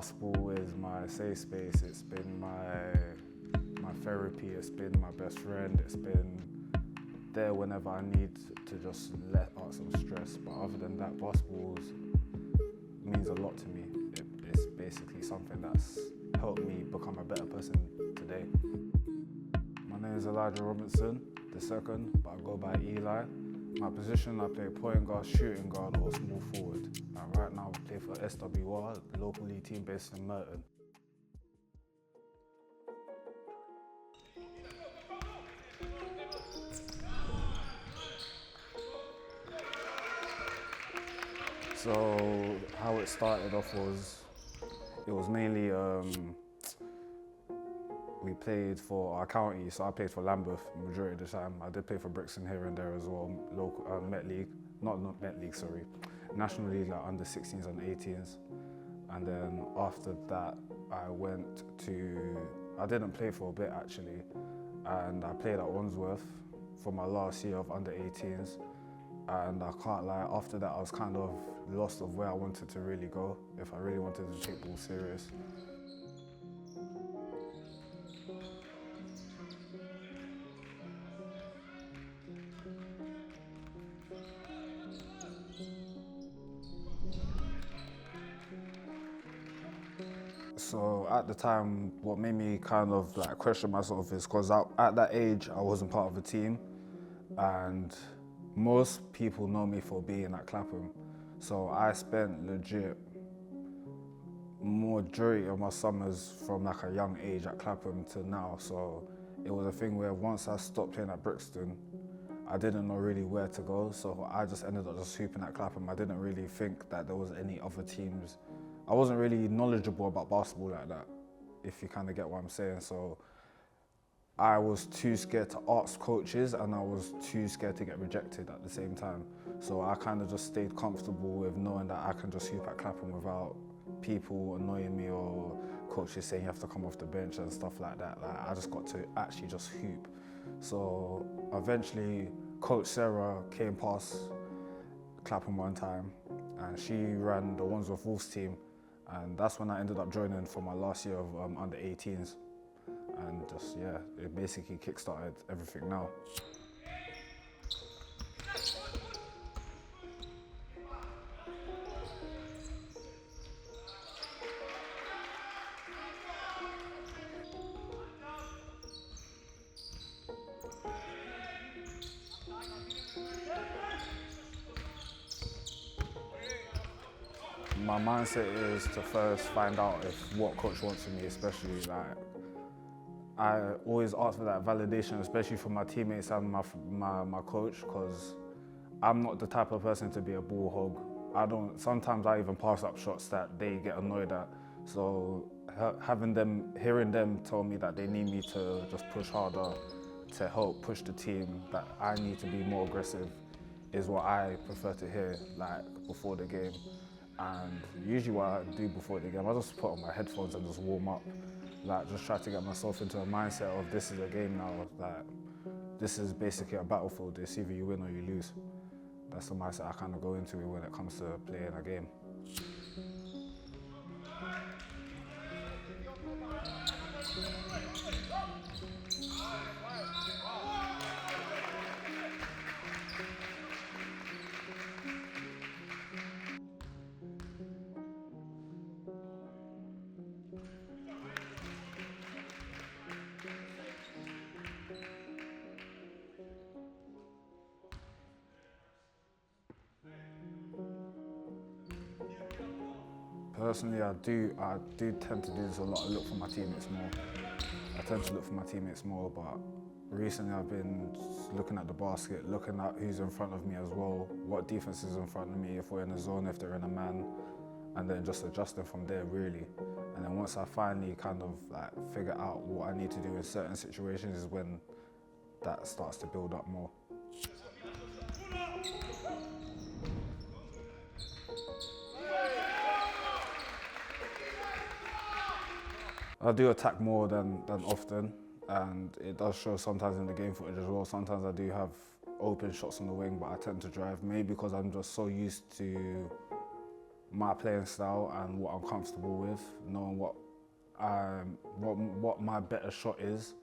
Basketball is my safe space. It's been my therapy. It's been my best friend. It's been there whenever I need to just let out some stress. But other than that, basketball means a lot to me. It's basically something that's helped me become a better person today. My name is Eli Robinson II, but I go by Eli. My position, I play point guard, shooting guard, or small forward. And right now, I play for SWR, the local league team based in Merton. So how it started off was, it was mainly, we played for our county, so I played for Lambeth majority of the time. I did play for Brixton here and there as well, local Met League, not Met League, sorry, National League, like under 16s and 18s. And then after that, I didn't play for a bit actually, and I played at Wandsworth for my last year of under 18s. And I can't lie, after that I was kind of lost of where I wanted to really go, if I really wanted to take ball serious. So at the time, what made me kind of like question myself is because at that age, I wasn't part of a team, and most people know me for being at Clapham. So I spent legit majority of my summers from like a young age at Clapham to now. So it was a thing where once I stopped playing at Brixton, I didn't know really where to go. So I just ended up just hooping at Clapham. I didn't really think that there was any other teams. I wasn't really knowledgeable about basketball like that, if you kind of get what I'm saying. So I was too scared to ask coaches, and I was too scared to get rejected at the same time. So I kind of just stayed comfortable with knowing that I can just hoop at Clapham without people annoying me or coaches saying you have to come off the bench and stuff like that. Like, I just got to actually just hoop. So eventually, Coach Sarah came past Clapham one time, and she ran the Wandsworth Wolves team, and that's when I ended up joining for my last year of under 18s. And just, yeah, it basically kick-started everything now. My mindset is to first find out what coach wants from me, especially like, I always ask for that validation, especially from my teammates and my coach, because I'm not the type of person to be a ball hog. Sometimes I even pass up shots that they get annoyed at. So hearing them tell me that they need me to just push harder to help push the team, that I need to be more aggressive, is what I prefer to hear, like before the game. And usually what I do before the game, I just put on my headphones and just warm up. Like, just try to get myself into a mindset of this is a game now. Like, this is basically a battlefield. It's either you win or you lose. That's the mindset I kind of go into when it comes to playing a game. Personally, I do tend to do this a lot. I look for my teammates more. I tend to look for my teammates more, but recently I've been looking at the basket, looking at who's in front of me as well, what defense is in front of me, if we're in a zone, if they're in a man, and then just adjusting from there really. And then once I finally kind of like figure out what I need to do in certain situations is when that starts to build up more. I do attack more than often, and it does show sometimes in the game footage as well. Sometimes I do have open shots on the wing, but I tend to drive, maybe because I'm just so used to my playing style and what I'm comfortable with, knowing what my better shot is,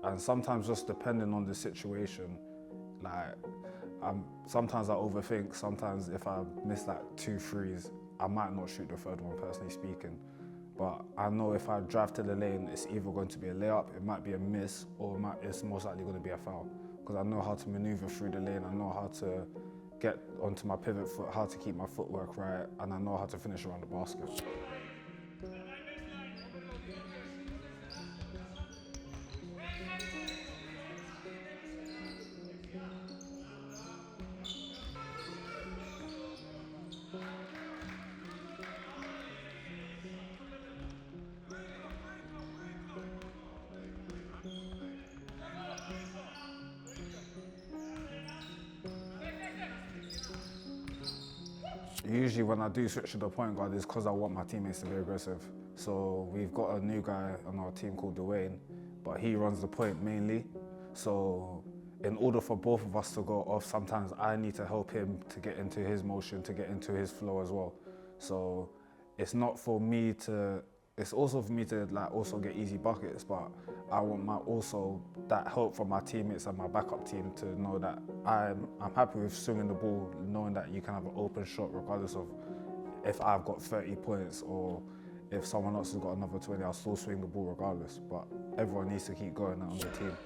and sometimes just depending on the situation, like sometimes I overthink. Sometimes if I miss like 2 threes, I might not shoot the third one, personally speaking. But I know if I drive to the lane, it's either going to be a layup, it might be a miss, or it's most likely going to be a foul. Because I know how to maneuver through the lane, I know how to get onto my pivot foot, how to keep my footwork right, and I know how to finish around the basket. Usually when I do switch to the point guard, it's because I want my teammates to be aggressive. So we've got a new guy on our team called Dwayne, but he runs the point mainly. So in order for both of us to go off, sometimes I need to help him to get into his motion, to get into his flow as well. So it's not for me to, it's also for me to like also get easy buckets, but I want also that help from my teammates and my backup team to know that I'm happy with swinging the ball, knowing that you can have an open shot regardless of if I've got 30 points or if someone else has got another 20, I'll still swing the ball regardless. But everyone needs to keep going on the team.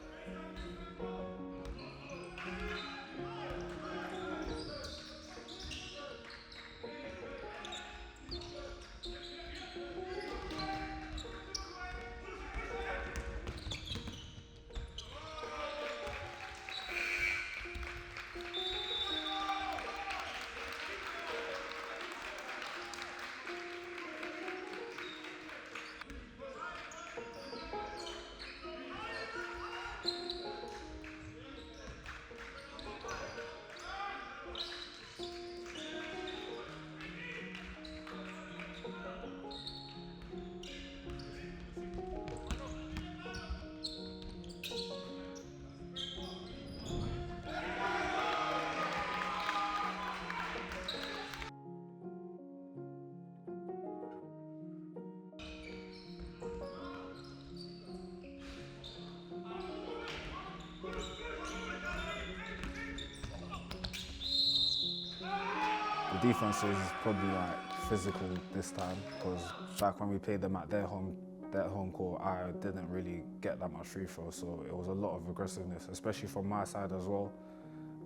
The defense is probably like physical this time, because back when we played them at their home court, I didn't really get that much free throw, so it was a lot of aggressiveness, especially from my side as well.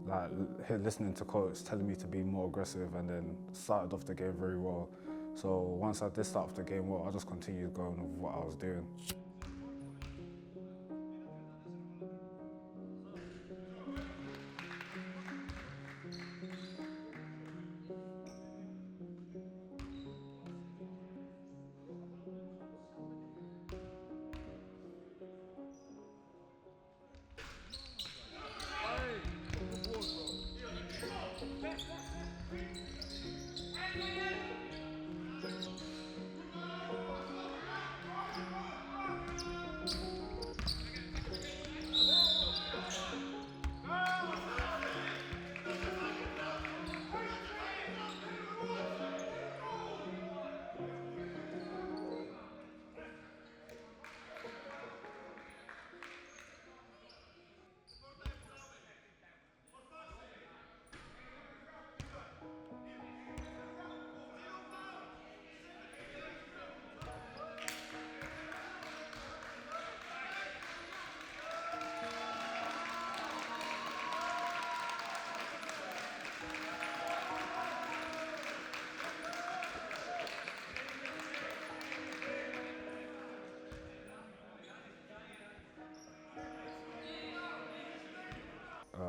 Like listening to coach telling me to be more aggressive, and then started off the game very well. So once I did start off the game well, I just continued going with what I was doing.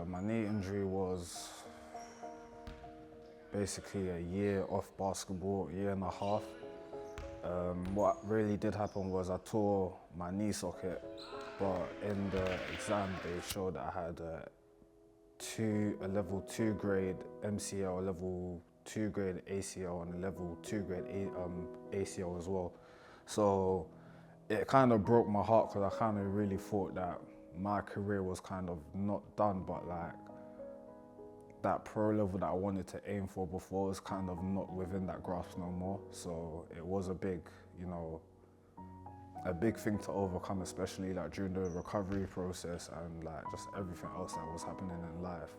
My knee injury was basically a year off basketball, a year and a half. What really did happen was I tore my knee socket, but in the exam they showed that I had a level 2 grade MCL, a level 2 grade ACL, and a level 2 grade ACL as well. So it kind of broke my heart, because I kind of really thought that my career was kind of not done, but like that pro level that I wanted to aim for before is kind of not within that grasp no more. So it was a big, a big thing to overcome, especially like during the recovery process and like just everything else that was happening in life.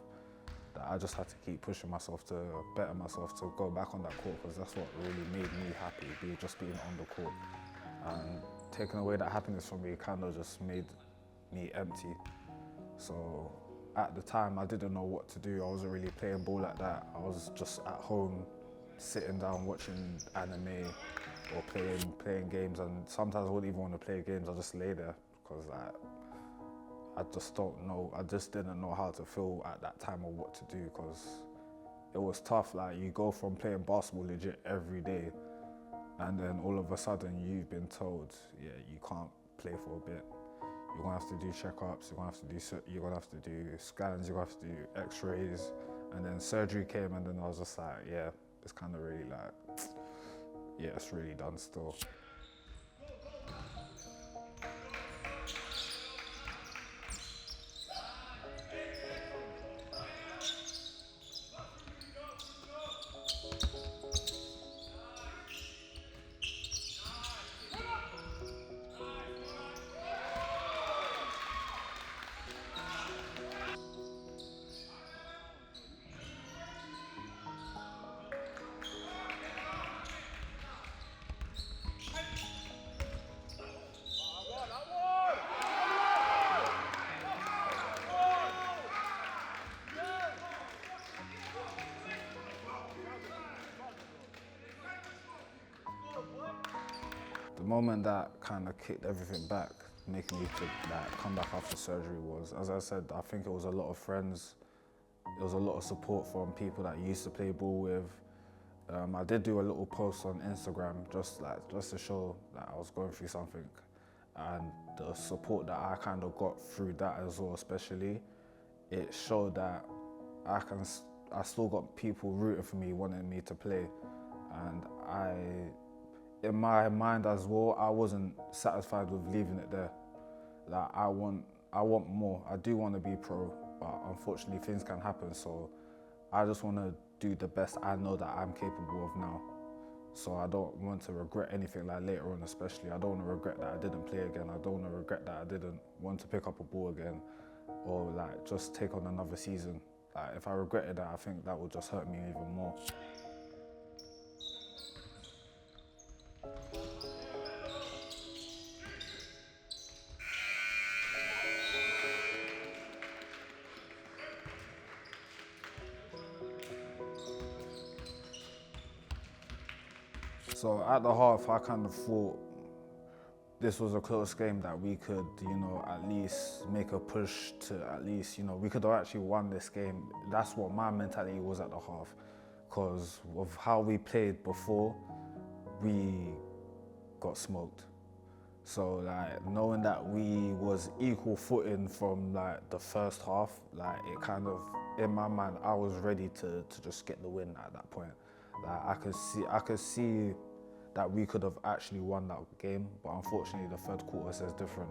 That I just had to keep pushing myself to better myself, to go back on that court, because that's what really made me happy, just being on the court. And taking away that happiness from me kind of just made me empty. So at the time, I didn't know what to do. I wasn't really playing ball like that. I was just at home, sitting down, watching anime or playing games. And sometimes I wouldn't even want to play games. I just lay there because I just don't know. I just didn't know how to feel at that time or what to do, because it was tough. Like, you go from playing basketball legit every day, and then all of a sudden you've been told, yeah, you can't play for a bit. You're gonna have to do checkups. You're gonna have to do scans. You're gonna have to do X-rays, and then surgery came, and then I was just like, yeah, it's kind of really like, yeah, it's really done still. The moment that kind of kicked everything back, making me to come back after surgery, was, as I said, I think it was a lot of friends. It was a lot of support from people that I used to play ball with. I did do a little post on Instagram just to show that I was going through something, and the support that I kind of got through that as well, especially, it showed that I still got people rooting for me, wanting me to play, and in my mind as well, I wasn't satisfied with leaving it there. Like, I want more. I do want to be pro, but unfortunately things can happen. So I just want to do the best I know that I'm capable of now. So I don't want to regret anything, like later on especially. I don't want to regret that I didn't play again. I don't want to regret that I didn't want to pick up a ball again, or like just take on another season. Like, if I regretted that, I think that would just hurt me even more. So at the half, I kind of thought this was a close game that we could, at least make a push to at least, we could have actually won this game. That's what my mentality was at the half, because of how we played before, we got smoked. So like, knowing that we was equal footing from like the first half, like, it kind of, in my mind, I was ready to just get the win at that point. Like, I could see that we could have actually won that game, but unfortunately the third quarter says different.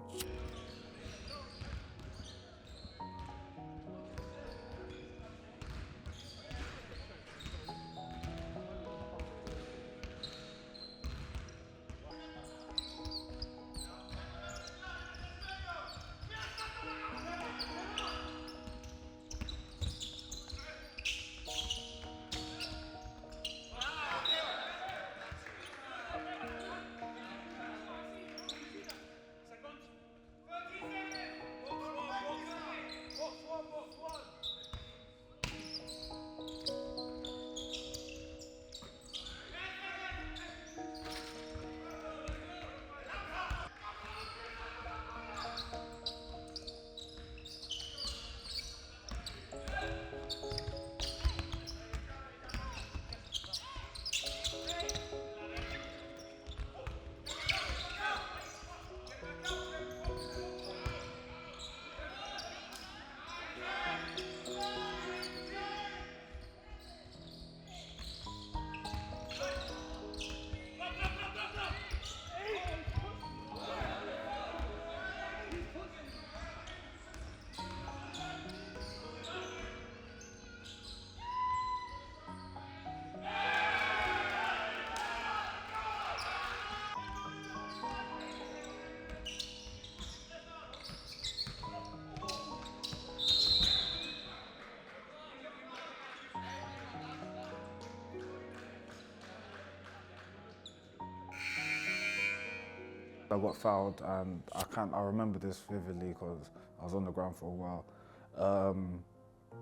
I got fouled, and I remember this vividly because I was on the ground for a while.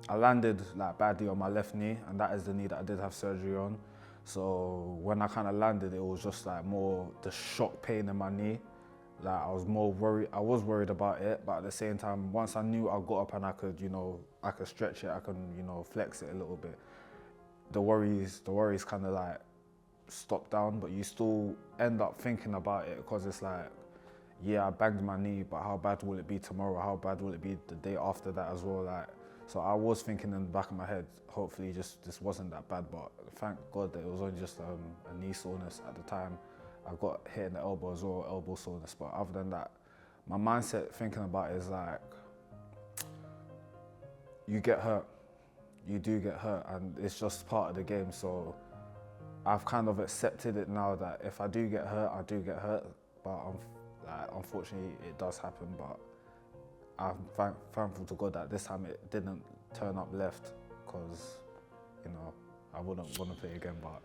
I landed like badly on my left knee, and that is the knee that I did have surgery on. So when I kind of landed, it was just like more the shock pain in my knee. Like I was more worried. I was worried about it, but at the same time, once I knew I got up and I could, I could stretch it, I can, flex it a little bit. The worries kind of like stop down, but you still end up thinking about it because it's like, yeah, I banged my knee, but how bad will it be tomorrow? How bad will it be the day after that as well? Like, so I was thinking in the back of my head, hopefully just this wasn't that bad, but thank God that it was only just a knee soreness at the time. I got hit in the elbow as well, elbow soreness, but other than that, my mindset thinking about it is like, you get hurt, you do get hurt, and it's just part of the game. So I've kind of accepted it now that if I do get hurt, I do get hurt, but unfortunately it does happen. But I'm thankful to God that this time it didn't turn up left, because I wouldn't want to play again. But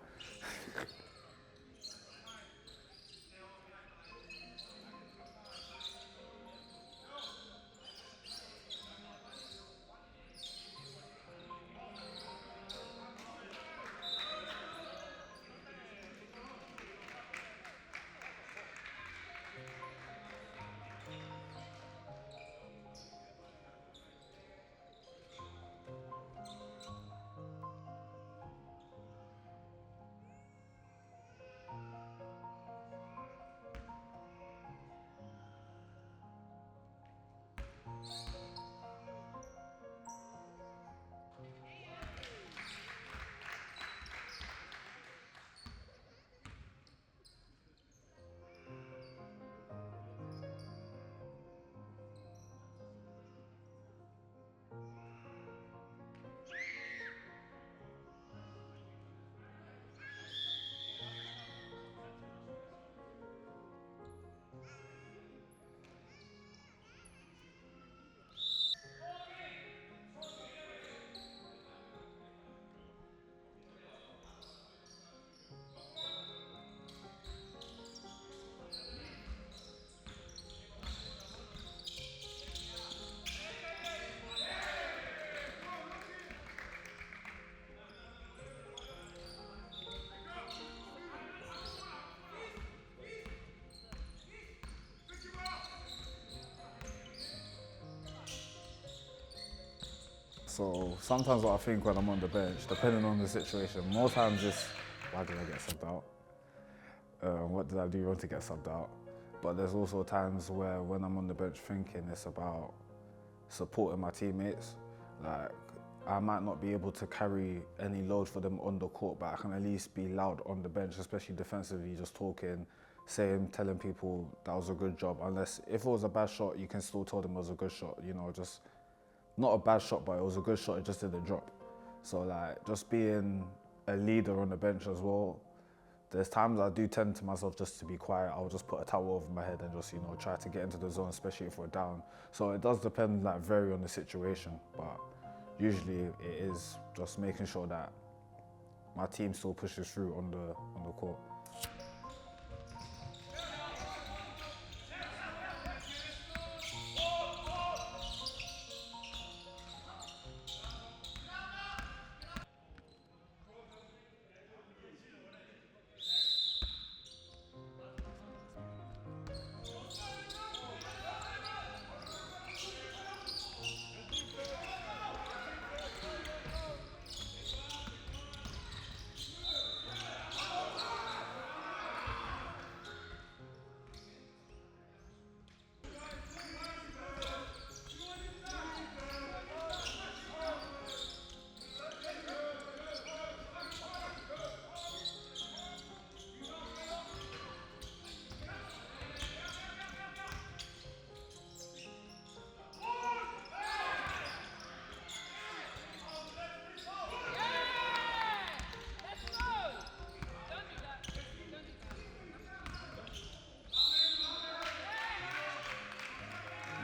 so sometimes what I think when I'm on the bench, depending on the situation, more times it's, why did I get subbed out? What did I do wrong to get subbed out? But there's also times where when I'm on the bench thinking it's about supporting my teammates. Like, I might not be able to carry any load for them on the court, but I can at least be loud on the bench, especially defensively, just talking, saying, telling people that was a good job. Unless, if it was a bad shot, you can still tell them it was a good shot, just not a bad shot, but it was a good shot, it just didn't drop. So like, just being a leader on the bench as well, there's times I do tend to myself just to be quiet. I'll just put a towel over my head and just, try to get into the zone, especially if we're down. So it does depend, vary on the situation, but usually it is just making sure that my team still pushes through on the court.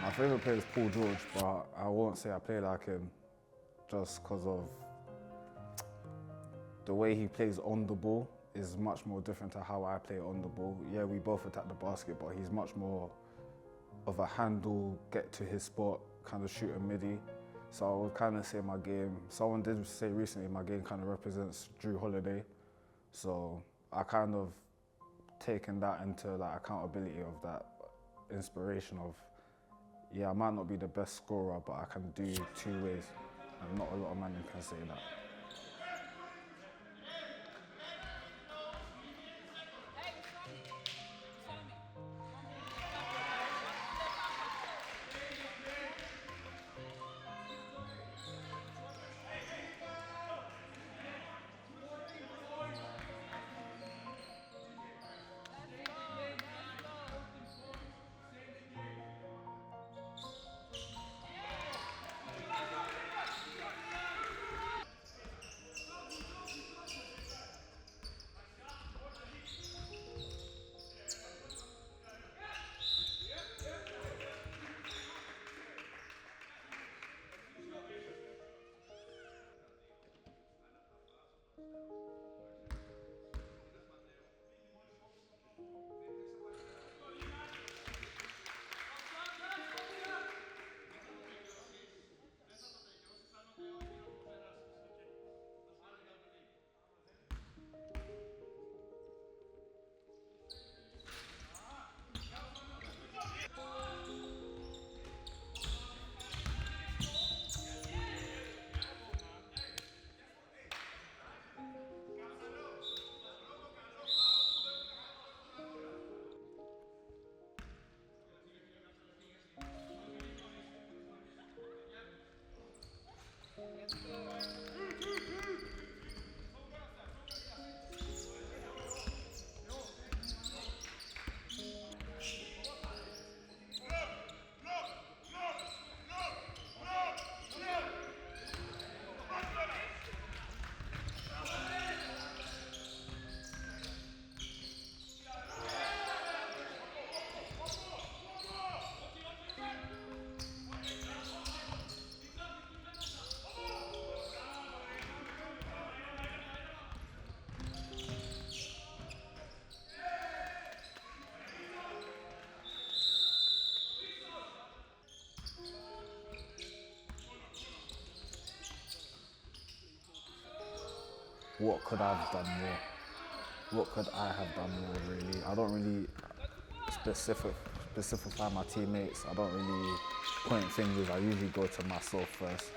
My favourite player is Paul George, but I won't say I play like him just because of the way he plays on the ball. is much more different to how I play on the ball. Yeah, we both attack the basket, but he's much more of a handle, get to his spot, kind of shoot a midi. So I would kind of say my game, someone did say recently my game kind of represents Drew Holiday. So I kind of taken that into like accountability of that inspiration of, yeah, I might not be the best scorer, but I can do two ways. And not a lot of men can say that. What could I have done more? What could I have done more, really? I don't really specify my teammates. I don't really point fingers. I usually go to myself first.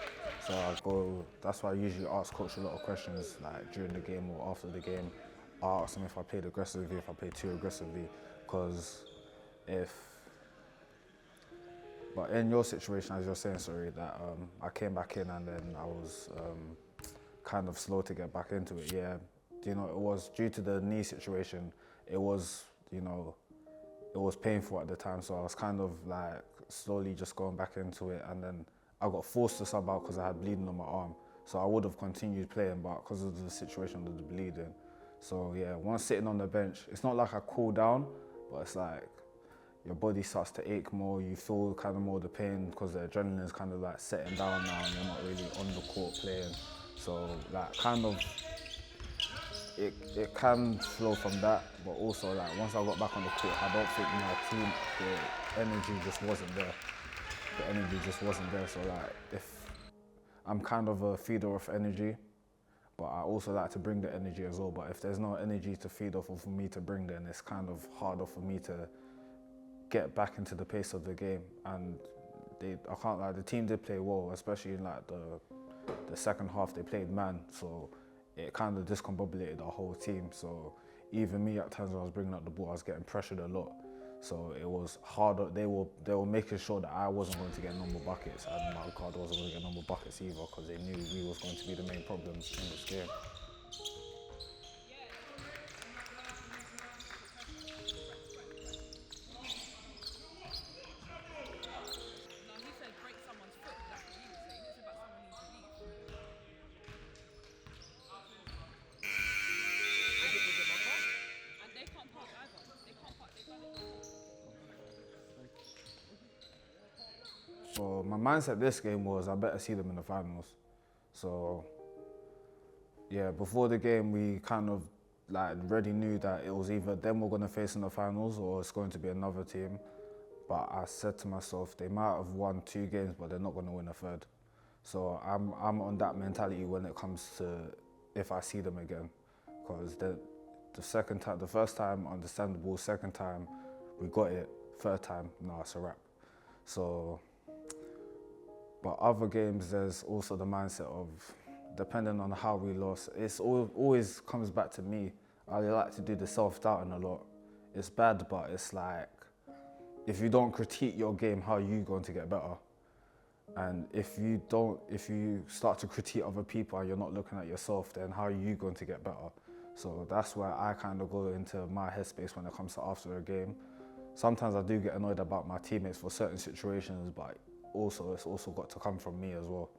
That's why I usually ask coach a lot of questions, like during the game or after the game. I ask them if I played aggressively, if I played too aggressively, because but in your situation, as you're saying, sorry, that I came back in and then I was kind of slow to get back into it. Yeah, it was due to the knee situation. It was, it was painful at the time, so I was kind of like slowly just going back into it, and then I got forced to sub out because I had bleeding on my arm. So I would have continued playing, but because of the situation of the bleeding. So yeah, once sitting on the bench, it's not like I cool down, but it's like your body starts to ache more, you feel kind of more the pain because the adrenaline is kind of like setting down now and you're not really on the court playing. So like kind of, it can flow from that, but also like once I got back on the court, I don't think my team, the energy just wasn't there. The energy just wasn't there, so like if I'm kind of a feeder of energy, but I also like to bring the energy as well, but if there's no energy to feed off of for me to bring, then it's kind of harder for me to get back into the pace of the game. And I can't lie, the team did play well, especially in like the second half. They played man, so it kind of discombobulated our whole team. So even me at times when I was bringing up the ball, I was getting pressured a lot. So it was harder. They were making sure that I wasn't going to get no more buckets, and my guard wasn't going to get no more buckets either, because they knew we was going to be the main problems in this game. So my mindset this game was I better see them in the finals. So yeah, before the game we kind of like already knew that it was either them we're gonna face in the finals or it's going to be another team. But I said to myself, they might have won 2 games, but they're not gonna win a third. So I'm on that mentality when it comes to if I see them again, because the first time understandable, second time we got it, third time no, it's a wrap. So, but other games there's also the mindset of depending on how we lost, it's always comes back to me. I like to do the self-doubting a lot. It's bad, but it's like, if you don't critique your game, how are you going to get better? And if you start to critique other people and you're not looking at yourself, then how are you going to get better? So that's where I kind of go into my headspace when it comes to after a game. Sometimes I do get annoyed about my teammates for certain situations, but it's also got to come from me as well.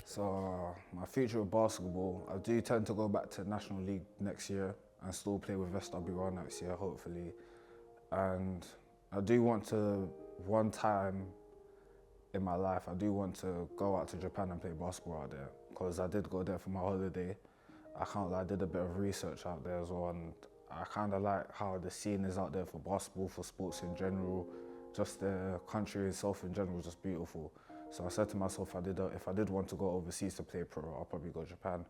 So my future with basketball, I do tend to go back to National League next year and still play with SWR next year, hopefully. And I do want to, one time in my life, I do want to go out to Japan and play basketball out there, because I did go there for my holiday. I can't lie, I did a bit of research out there as well, and I kind of like how the scene is out there for basketball, for sports in general. Just the country itself in general is just beautiful. So I said to myself, if I did want to go overseas to play pro, I'll probably go Japan.